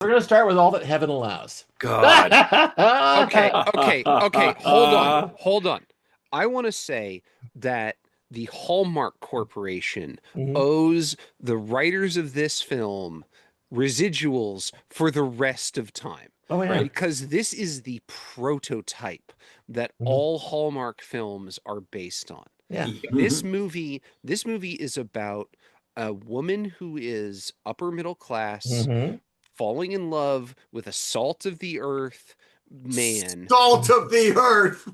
We're gonna start with all that heaven allows. God. Okay. Hold on. I want to say that the Hallmark Corporation Mhm. owes the writers of this film residuals for the rest of time. Oh yeah. Right. Because this is the prototype that all Hallmark films are based on. Yeah. This movie is about a woman who is upper middle class Mm-hmm. falling in love with a salt of the earth man. Salt of the earth.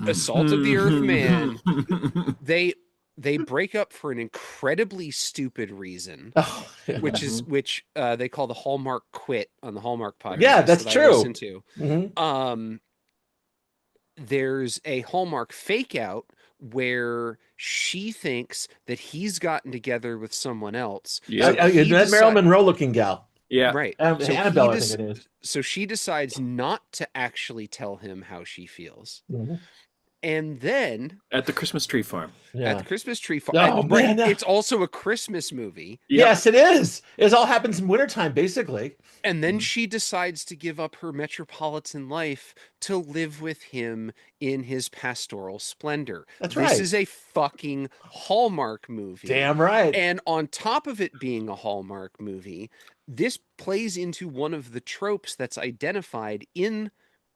A salt of the earth man. They break up for an incredibly stupid reason, Oh, yeah. which they call the Hallmark quit on the Hallmark podcast. Yeah, that's that true. I listen to. Mm-hmm. There's a Hallmark fake out where she thinks that he's gotten together with someone else. Yeah. That Marilyn Monroe looking gal. Yeah. Right. So Annabelle, I think it is. So she decides not to actually tell him how she feels. Mm-hmm. And then At the Christmas tree farm. Yeah. at the Christmas tree farm, Oh, man. it's also a Christmas movie. Yep. Yes, it is. It all happens in wintertime, basically. And then she decides to give up her metropolitan life to live with him in his pastoral splendor. That's right. This is a fucking Hallmark movie. Damn right. And on top of it being a Hallmark movie, this plays into one of the tropes that's identified in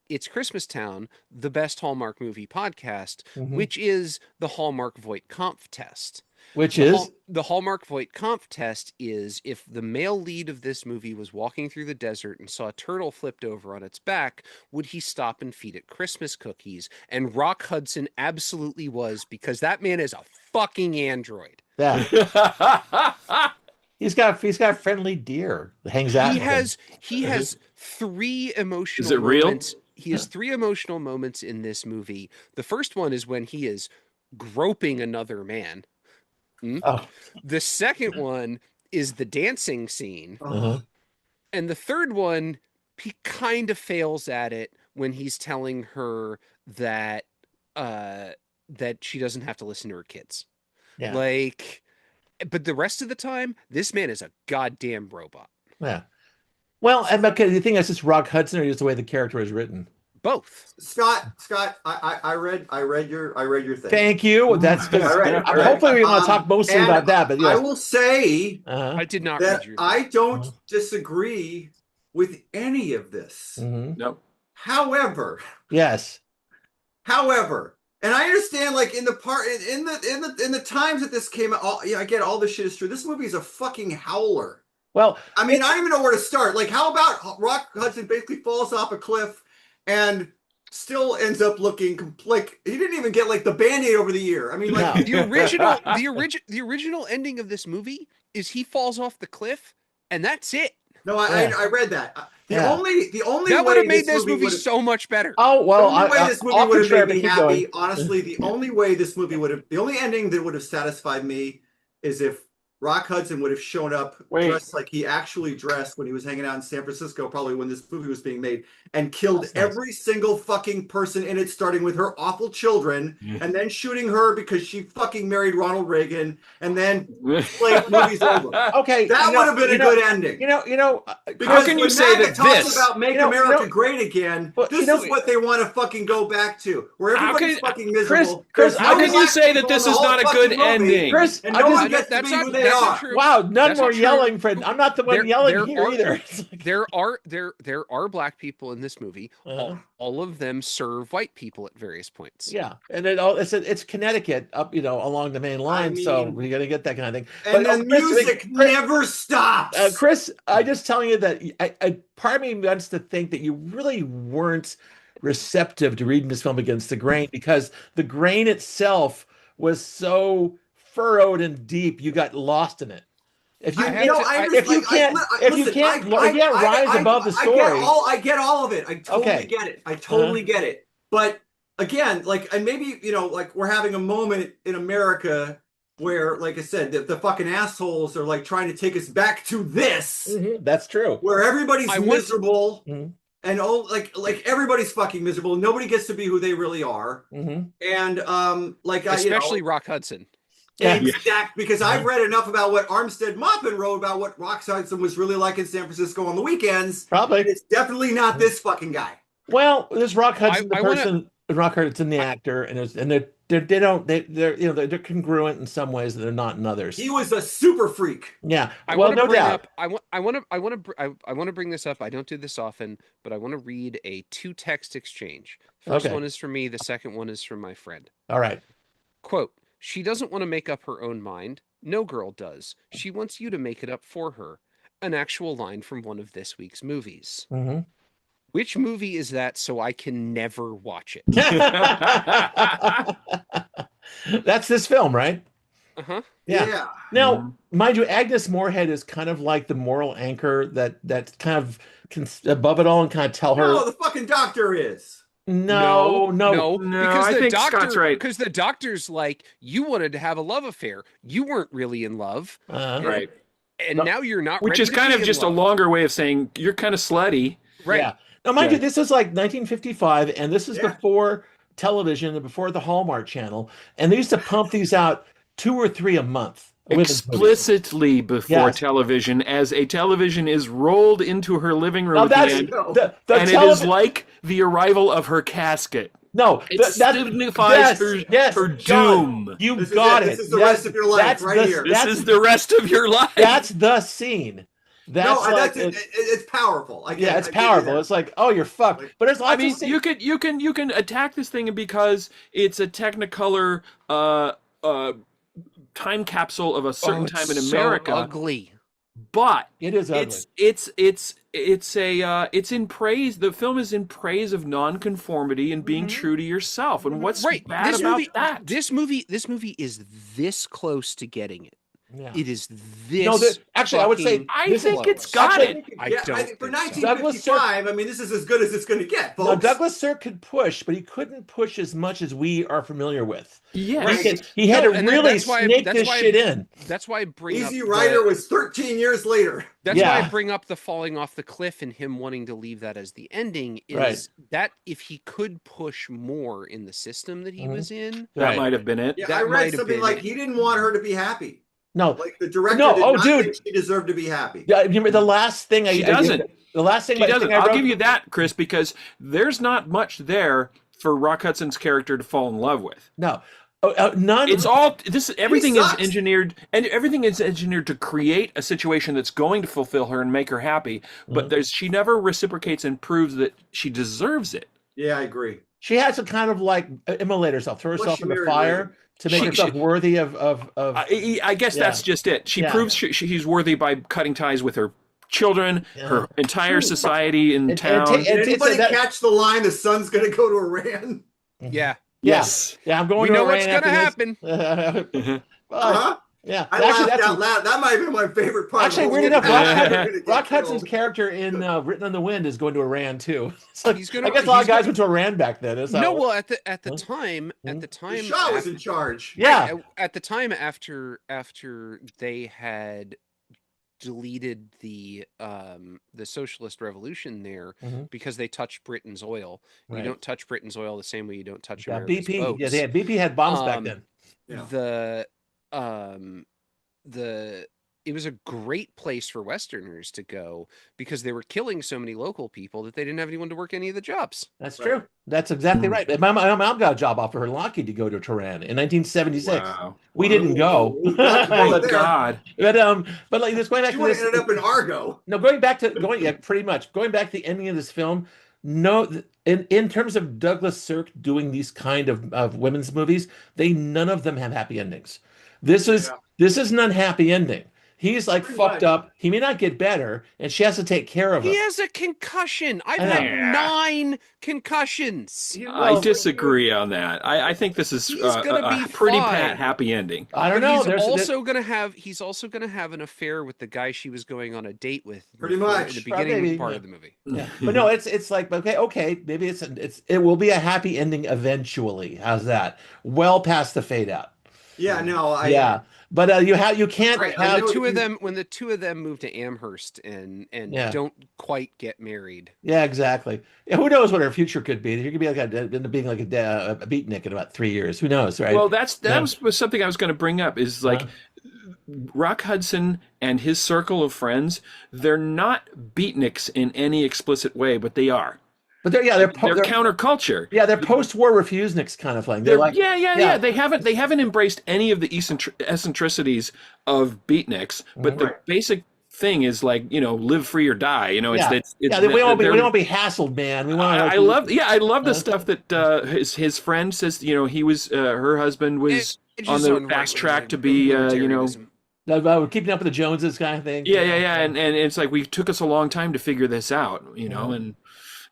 It's Christmas Town, the best Hallmark movie podcast, which is the Hallmark Voight-Kampff test. Which is? The Hallmark Voight-Kampff test is if the male lead of this movie was walking through the desert and saw a turtle flipped over on its back, would he stop and feed it Christmas cookies? And Rock Hudson absolutely was, because that man is a fucking android. Yeah. He's got a friendly deer that hangs out. He has three emotional Is it real? moments. He has three emotional moments in this movie. The first one is when he is groping another man. Oh. The second one is the dancing scene. Uh-huh. And the third one, he kind of fails at it when he's telling her that that she doesn't have to listen to her kids. Yeah. But the rest of the time, this man is a goddamn robot. Yeah. Well, and okay, the thing is, it's Rock Hudson or just the way the character is written. Both. Scott, I read your thing. Thank you. That's good. Hopefully we want to talk mostly about that, but yes. I will say I did not that read your thing. I don't disagree with any of this. No. However, yes. And I understand, like in the times that this came out, I get all this shit is true. This movie is a fucking howler. Well, I mean, I don't even know where to start. Like, how about Rock Hudson basically falls off a cliff and still ends up looking like he didn't even get like the Band-Aid over the ear. I mean, like the original ending of this movie is he falls off the cliff and that's it. No, I read that. The only that way would have made this movie movie so much better. Oh well, the only way this movie would have made me happy. Going. Honestly, the only way this movie the only ending that would have satisfied me is if Rock Hudson would have shown up dressed like he actually dressed when he was hanging out in San Francisco, probably when this movie was being made, and killed every single fucking person in it, starting with her awful children, and then shooting her because she fucking married Ronald Reagan, and then like movie's over. Okay, that would have been a good ending. Because how can you say that talks about make America great again? This is what they want to fucking go back to, where everybody's fucking miserable. Chris, how can you say that this is not a good ending? Chris, and no one gets to be who they are. Wow, none more yelling, Fred. I'm not the one yelling here either. There are black people in this movie. All of them serve white people at various points. Yeah, and it's Connecticut up, along the main line, so we're gonna get that kind of thing. And the music never stops. Chris, I'm just telling you that I part of me wants to think that you really weren't receptive to reading this film against the grain, because the grain itself was so furrowed and deep, you got lost in it. If you can't rise above the story, I get all of it. I totally get it. I totally get it. But again, and maybe we're having a moment in America where, like I said, the fucking assholes are like trying to take us back to this. That's true. Where everybody's miserable. And like everybody's fucking miserable. Nobody gets to be who they really are. And especially Rock Hudson. Yeah. Exact, because I've read enough about what Armstead Maupin wrote about what Rock Hudson was really like in San Francisco on the weekends. Probably. It's definitely not this fucking guy. Well, there's Rock Hudson, the I wanna- person, Rock Hudson, the actor, and they're congruent in some ways that they're not in others. He was a super freak. Yeah, I well, want to no bring doubt. up. I want to bring this up. I don't do this often, but I want to read a 2-text exchange. First Okay. one is from me. The second one is from my friend. All right. Quote: She doesn't want to make up her own mind. No girl does. She wants you to make it up for her. An actual line from one of this week's movies. Mm-hmm. Which movie is that? So I can never watch it. That's this film, right? Uh-huh. Yeah. Now, mind you, Agnes Moorehead is kind of like the moral anchor that kind of can above it all and kind of tell her. No, the fucking doctor is. No. Because I the think doctor, Scott's right. Because the doctor's like, you wanted to have a love affair. You weren't really in love. Right. And now you're not Which ready is to kind be of in just a love. longer way of saying you're kind of slutty. Right. Yeah. Now, mind Yeah. you, this is like 1955, and this is Yeah. before television and before the Hallmark Channel, and they used to pump these out 2 or 3 a month. women's movies. Explicitly before Yes. television, as a television is rolled into her living room Now at the that's end, the and it is like the arrival of her casket. no, It that signifies her John, doom. you This got is it. it. This is the rest of your life That's right here. This is the rest of your life. That's the scene. That's No, like it's powerful. I yeah, it's give you powerful. that. It's like, oh, you're fucked. But there's lots I mean, of scenes. you can attack this thing because it's a Technicolor time capsule of a certain time in America. So ugly. But It is ugly. it's in praise. The film is in praise of nonconformity and being true to yourself. And what's Right. bad about that? This movie is this close to getting it. Yeah. It is this. No, actually, I would say fucking I this think close. it's got Actually, it. I Yeah, don't I think for think so. 1955, I mean, this is as good as it's going to get, now, folks. Douglas Sirk could push, but he couldn't push as much as we are familiar with. Yes. He had No, to and really that's why- snake that's this why- shit in. That's why I bring up Easy Rider the, was 13 years later. That's Yeah. why I bring up the falling off the cliff and him wanting to leave that as the ending. Is Right. that if he could push more in the system that he Mhm. was in? That Right. might have been it. Yeah, That I might read have something been like it. he didn't want her to be happy. No, Like the director No, did oh, not dude. think she deserved to be happy. yeah, you remember the last thing She doesn't. The last thing She doesn't. thing I I'll wrote- give you that, Chris, because there's not much there for Rock Hudson's character to fall in love with. No, none. It's all this. Everything is sucks. engineered, and everything is engineered to create a situation that's going to fulfill her and make her happy. But she never reciprocates and proves that she deserves it. Yeah, I agree. She has to kind of like immolate herself, throw Plus, herself she in the married fire Reagan. to make She- herself she- worthy of. I guess Yeah. that's just it. She Yeah. proves she's worthy by cutting ties with her children, Yeah. her entire society in And town. ta- Did it's anybody that- catch the line, the son's going to go to Iran? Yeah, Yes. Yeah, I'm going we to know Iran what's gonna after happen. this. Well, Uh-huh. yeah, I actually, laughed that's out loud. That might have been my favorite part. actually of the weird whole enough. movie. Rock Gonna get Rock Hudson's killed. character in Written on the Wind is going to Iran too. So He's gonna- I guess a lot of he's guys gonna- went to Iran back then. Is that No, what- well, at the Huh? time, Hmm? at the The time, Shah was af- in charge. yeah, at the time after they had deleted the socialist revolution there Mhm. because they touched Britain's oil. You Right. don't touch Britain's oil the same way you don't touch yeah, America's BP. boats. Yeah, they had BP had bombs back Um, then. Yeah. the it was a great place for Westerners to go because they were killing so many local people that they didn't have anyone to work any of the jobs. That's Right. true. That's exactly Hmm. right. My mom got a job offer her in Lockheed to go to Tehran in 1976. Wow. We didn't go. Ooh, that's Oh right there. God. But like just going back She to would this. have ended up in Argo. No, yeah, pretty much going back to the ending of this film. No, in terms of Douglas Sirk doing these kind of women's movies, none of them have happy endings. This is Yeah. this is an unhappy ending. He's like Pretty fucked much. up. He may not get better, and she has to take care of him. He has a concussion. I've I know. had 9 concussions. I disagree on that. I think this is He's gonna a be pretty fine. pat happy ending. I don't But know. he's There's also gonna have an affair with the guy she was going on a date with. Pretty before- much. at the beginning Maybe, part yeah. of the movie. yeah. But no, it's like okay, maybe it will be a happy ending eventually. How's that? Well past the fade out. Yeah, no, Yeah. But you can't Right, have when the two of them move to Amherst and Yeah. don't quite get married. Yeah, exactly. Yeah, who knows what her future could be? You could be like end up being like a beatnik in about 3 years. Who knows, right? Well, was something I was going to bring up. Is like Rock Hudson and his circle of friends. They're not beatniks in any explicit way, but they are. But they're They're counterculture. Yeah, they're post-war refuseniks kind of thing. They're like yeah. They haven't embraced any of the eccentricities of beatniks, but the basic thing is like, live free or die. We won't be hassled, man. We want. I love the stuff that his friend says. He was her husband was on the fast track to be keeping up with the Joneses kind of thing. Yeah, and it's like we took us a long time to figure this out. And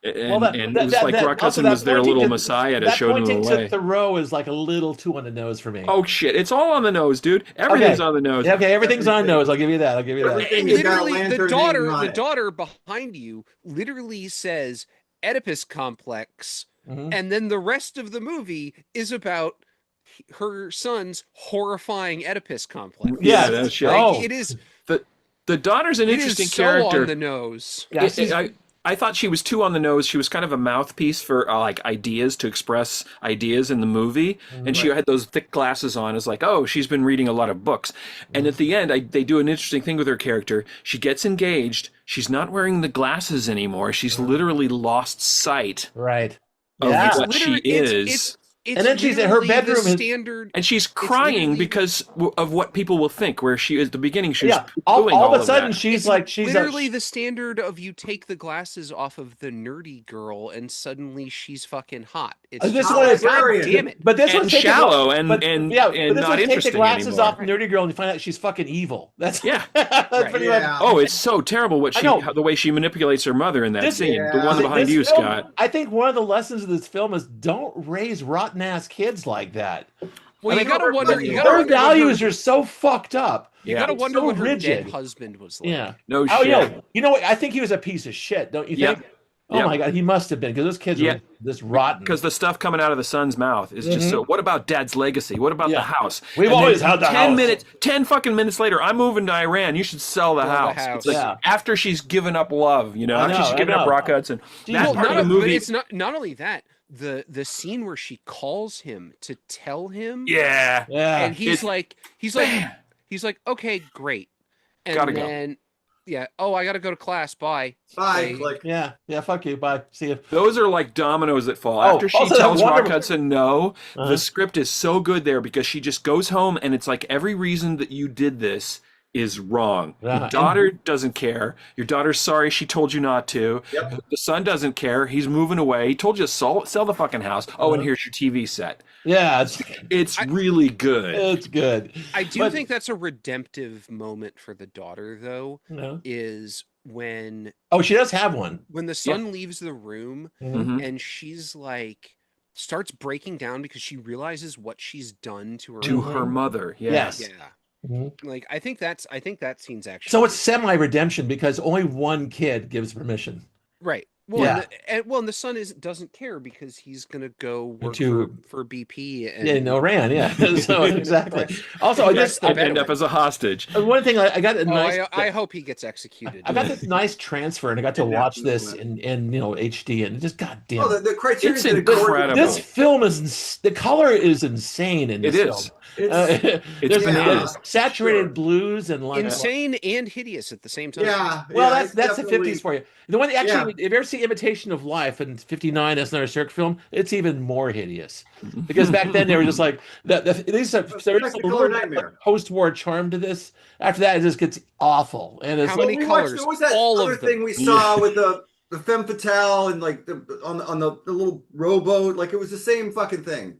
it was like Rock Hudson was their little messiah to show them the way. Pointing to Thoreau is like a little too on the nose for me. Oh shit! It's all on the nose, dude. Everything's on the nose. Yeah, okay, everything's on nose. I'll give you that. Literally, the daughter behind you literally says Oedipus complex, and then the rest of the movie is about her son's horrifying Oedipus complex. Yeah, that's shit. It is the daughter's an interesting character. So on the nose. Yeah, I thought she was too on the nose. She was kind of a mouthpiece for like ideas, to express ideas in the movie. And she had those thick glasses on. It's like, oh, she's been reading a lot of books. And at the end, they do an interesting thing with her character. She gets engaged. She's not wearing the glasses anymore. She's literally lost sight of what she is. And then she's in her bedroom standard, and she's crying because of what people will think. Where she is at the beginning, she's all of a sudden she's literally the standard of you take the glasses off of the nerdy girl and suddenly she's fucking hot. It's this God damn it. But this one's shallow and not interesting take the glasses anymore. Off nerdy girl and you find out she's fucking evil. That's that's pretty much. Oh, it's so terrible the way she manipulates her mother in that scene. The one behind you, Scott. I think one of the lessons of this film is don't raise rotten ass kids like that. Well, you gotta wonder. Their values are so fucked up. You gotta wonder what her dead husband was like. Yeah. No shit. Yeah. You know what? I think he was a piece of shit. Don't you think? Oh my God, he must have been, because those kids are this rotten. Because the stuff coming out of the son's mouth is just so. What about Dad's legacy? What about the house? We've always had the house. 10 fucking minutes later, I'm moving to Iran. You should sell the house. It's like after she's given up love, after she's given up Rock Hudson. That part of the movie. It's not only that. The scene where she calls him to tell him, and he's like, okay, great, and gotta then I gotta go to class. Bye. Like, fuck you. Bye. See you. Those are like dominoes that fall. After she tells Rock Hudson no, the script is so good there because she just goes home and it's like every reason that you did this is wrong. Your daughter doesn't care. Your daughter's sorry she told you not to. Yep. The son doesn't care. He's moving away. He told you to sell the fucking house. Oh, and here's your TV set. Yeah, it's really good. It's good. I do think that's a redemptive moment for the daughter, though. Is when she does have one. When the son leaves the room and she's like starts breaking down because she realizes what she's done to her mother. Yes. Like I think that scene's actually so it's semi-redemption because only one kid gives permission. Right. Well, and the son doesn't care because he's gonna go work for BP and in Iran. Yeah. So exactly. Also, I just end up as a hostage. One thing I got I hope he gets executed. I got this nice transfer and I got to watch this in HD and just goddamn. Oh, the criteria is incredible. This film the color is insane in this film. It's bananas. Saturated blues and like insane and hideous at the same time. Yeah. Well, that's the 50s for you. The one actually, if you ever see Imitation of Life in '59, that's another Cirque film. It's even more hideous because back then they were just like these are a little nightmare. Post-war charm to this. After that, it just gets awful. And it's how many colors? What was that other thing we saw with the femme fatale and like on the little rowboat? Like it was the same fucking thing.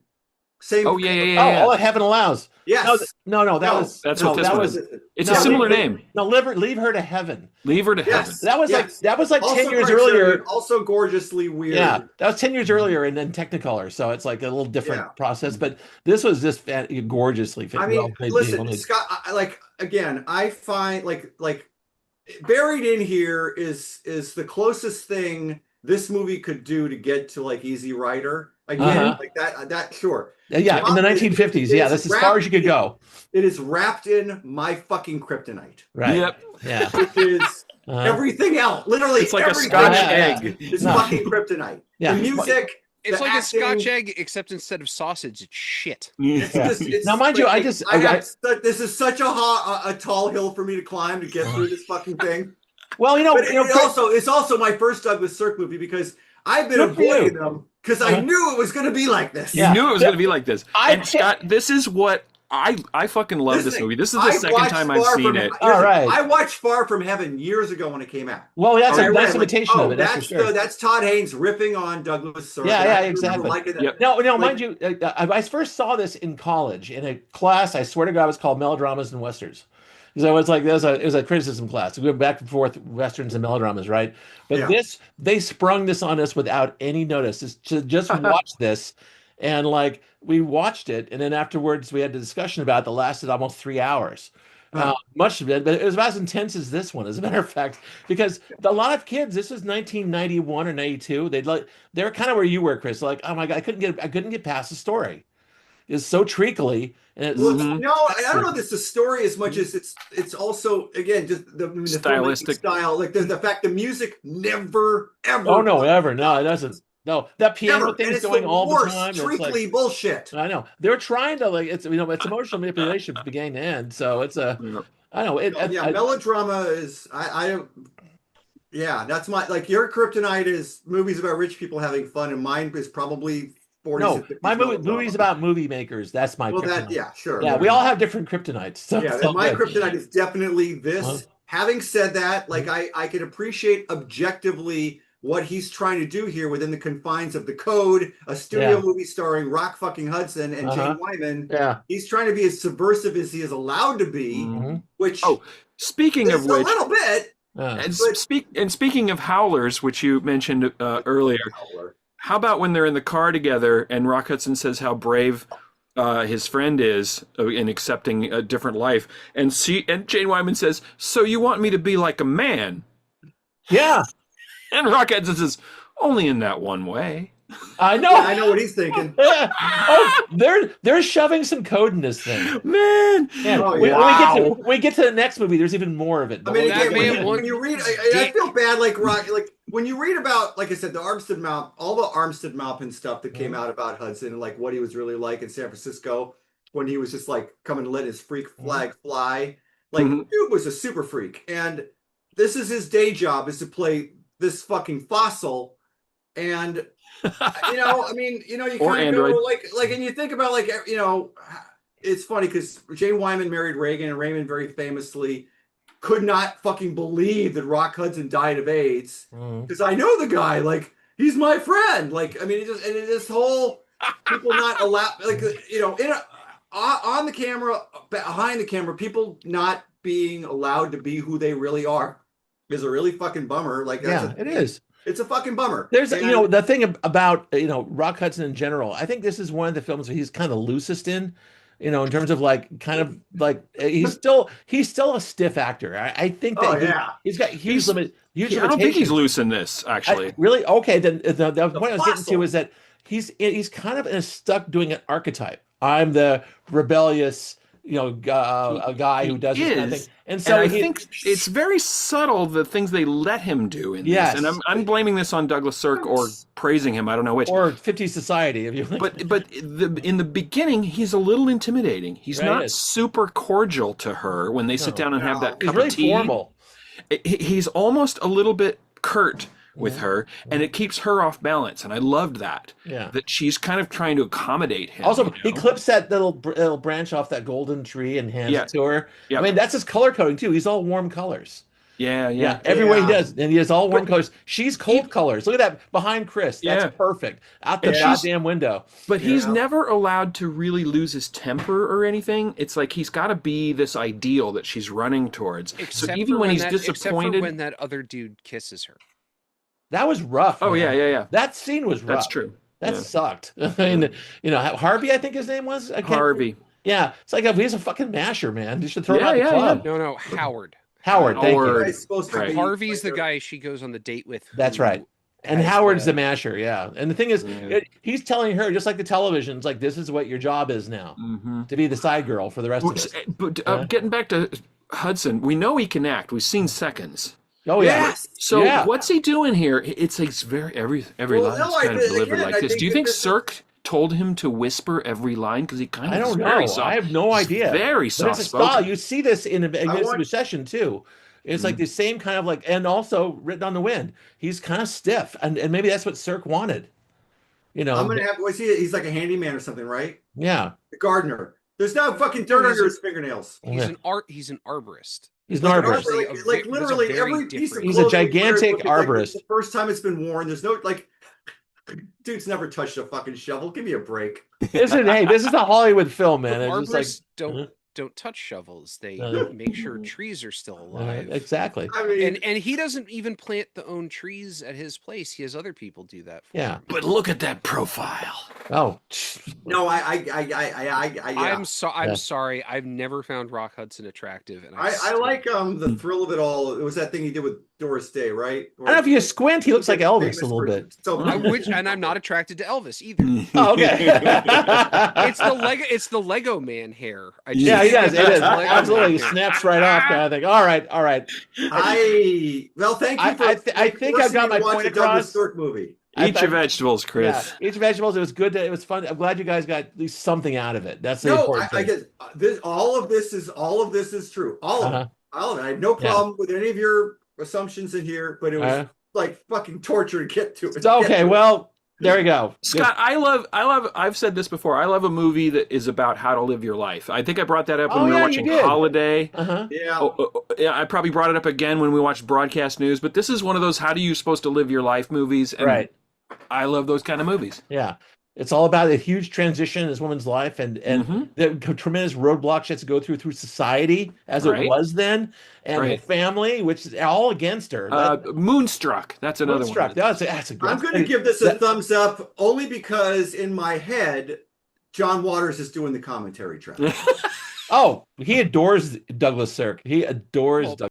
Same. Oh yeah. All that heaven allows. Yes. That's what this was. It's a similar name. No, leave her to heaven. Leave her to heaven. That was like also 10 years earlier. Also gorgeously weird. Yeah, that was 10 years earlier, and then Technicolor, so it's like a little different process. But this was just gorgeously. I mean, listen, Scott. I find like buried in here is the closest thing this movie could do to get to like Easy Rider again, like that sure. Yeah, in the 1950s. Yeah, that's as far as you could go. It is wrapped in my fucking kryptonite. Right. Yep. Yeah. Which is everything else. Literally, it's like a everything Scotch else egg. is fucking kryptonite. Yeah. The music. It's the like acting, a Scotch egg, except instead of sausage, it's shit. It's Now, mind you, this is such a tall hill for me to climb to get through this fucking thing. Well, But it's also my first Douglas Sirk movie because I've been Good for you. avoiding them because I knew it was going to be like this. You knew it was going to be like this. I And Scott, this is what I fucking love this movie. This is the I second watched time I've Far seen From- it. All right. I watched Far From Heaven years ago when it came out. Well, that's And I a read, nice imitation of it. That's for sure. that's Todd Haynes ripping on Douglas Sirk. Yeah, And yeah, I remember exactly. liking that. Yep. No, mind you, I first saw this in college in a class. I swear to God, it was called Melodramas and Westerns. So it's like it was a criticism class. We went back and forth westerns and melodramas, right? But they sprung this on us without any notice. Just watch this, and like we watched it, and then afterwards we had a discussion about it that lasted almost 3 hours. Much of it, but it was about as intense as this one, as a matter of fact, because a lot of kids. This was 1991 or 92. They're kind of where you were, Chris. Like, oh my God, I couldn't get past the story. It's so treacly, and it's No, I don't know. This is the story as much as it's also again just the Stylistic style, like the fact the music never ever. Oh no, ever no, it doesn't. No, that piano thing is going all the time. Treacly bullshit. I know they're trying to it's emotional manipulation from beginning to end. So it's I know it. Melodrama is that's my your kryptonite is movies about rich people having fun, and mine is probably 40s. No, my movie's about movie makers. That's my kryptonite. Sure. Yeah, we all have different kryptonites. So my kryptonite is definitely this. Having said that, I can appreciate objectively what he's trying to do here within the confines of the code, a studio movie starring Rock fucking Hudson and Jane Wyman. Yeah. He's trying to be as subversive as he is allowed to be, which speaking of which, a little bit. And speaking of howlers, which you mentioned earlier, how about when they're in the car together and Rock Hudson says how brave his friend is in accepting a different life, and Jane Wyman says, "So you want me to be like a man?" Yeah. And Rock Hudson says, "Only in that one way." I know. I know what he's thinking. They're shoving some code in this thing, man. When we get to the next movie, there's even more of it. I mean, when you read, I feel bad, when you read about, like I said, all the Armstead Maupin stuff that came out about Hudson and like what he was really like in San Francisco when he was just like coming to let his freak flag fly. Like, dude was a super freak, and this is his day job, is to play this fucking fossil. And you kind of go and you think about it's funny because Jane Wyman married Reagan, and Reagan very famously could not fucking believe that Rock Hudson died of AIDS because I know the guy, like he's my friend. This whole people not allowed, on the camera, behind the camera, people not being allowed to be who they really are is a really fucking bummer. It is. It's a fucking bummer. There's, the thing about, Rock Hudson in general, I think this is one of the films where he's kind of loosest in terms of he's still a stiff actor. I think that he's got huge limitations. I don't think he's loose in this, actually. Really? Okay. Then the point I was getting to is that he's kind of stuck doing an archetype. I'm the rebellious, a guy who does this kind of thing. And so I think it's very subtle, the things they let him do in this. And I'm blaming this on Douglas Sirk or praising him. I don't know which. Or 50s Society, if you like. But in the beginning, he's a little intimidating. He's not super cordial to her when they sit down and have that cup of tea. Formal. He's almost a little bit curt with her, and it keeps her off balance, and I loved that. Yeah, that she's kind of trying to accommodate him. Also, he clips that little branch off that golden tree and hands it to her. Yep. I mean, that's his color coding too. He's all warm colors. Yeah. Every way he does, and he has all warm colors. She's cold colors. Look at that behind Chris. That's perfect. Out the goddamn window. But he's never allowed to really lose his temper or anything. It's like he's got to be this ideal that she's running towards. Except so even when he's disappointed, except for when that other dude kisses her. That was rough. Oh, man. yeah. That scene was rough. That's true. That sucked. I mean, Harvey, I think his name was. Harvey. Yeah. It's like, he's a fucking masher, man. You should throw him out the club. No, Howard. Thank you. Harvey's the guy she goes on the date with. That's right. And as Howard's the masher, yeah. And the thing is, Yeah. he's telling her, just like the television's like, this is what your job is now, Mm-hmm. to be the side girl for the rest of us. But Yeah. getting back to Hudson, we know he can act. We've seen seconds. Oh yeah. Yes. So Yeah. what's he doing here? It's like very every Well, line's no, kind of delivered again, like I this. think Do you that think this is- Cirque told him to whisper every line? Because he kind of I don't is very know. soft. I have no He's idea. very But soft it's a style. spoken. You see this in I want- Recession too. It's like the same kind of like, and also Written on the Wind. He's kind of stiff, and maybe that's what Cirque wanted. You know, I'm gonna have. Was he? He's like a handyman or something, right? yeah. The gardener. There's no fucking dirt under his fingernails. He's an arborist. He's an Like, arborist. like literally every piece of He's a clothing he wears gigantic looks like arborist. the first time it's been worn. There's no like, dude's never touched a fucking shovel. Give me a break. Hey, this is a Hollywood film, man. But It's just like arborists don't touch shovels. They Uh, make sure trees are still alive. exactly. I mean, And he doesn't even plant the own trees at his place. He has other people do that for Yeah. him. But look at that profile. Oh, no, I'm yeah. sorry. I've never found Rock Hudson attractive, and I like the thrill of it all. It was that thing he did with Doris Day, right? I don't know if you squint, he looks like Elvis a little bit. So and I'm not attracted to Elvis either. Oh, okay. It's the Lego man hair. Yeah, he does. It is. Lego Absolutely. man hair. Snaps right off kind of thing. All right. well, thank you for. I think I've got my point a Douglas across. Sirk movie. Eat your vegetables, Chris. Yeah, eat your vegetables. It was good. It was fun. I'm glad you guys got at least something out of it. That's the No, important I thing. guess this. All of this is true. All of it. All of it. I have no Yeah. problem with any of your assumptions in here, but it was like fucking torture to get to it. Okay, well, there we go. Scott, I love, I've said this before. I love a movie that is about how to live your life. I think I brought that up when we were watching Holiday. Yeah. Yeah, I probably brought it up again when we watched Broadcast News, but this is one of those how do you supposed to live your life movies. And Right. I love those kind of movies. Yeah. It's all about a huge transition in this woman's life and the tremendous roadblocks she has to go through society as it was then, and her family, which is all against her. Moonstruck. That's another one. That's a good. I'm going to give this a thumbs up only because in my head, John Waters is doing the commentary track. Oh, he adores Douglas Sirk. He adores Douglas.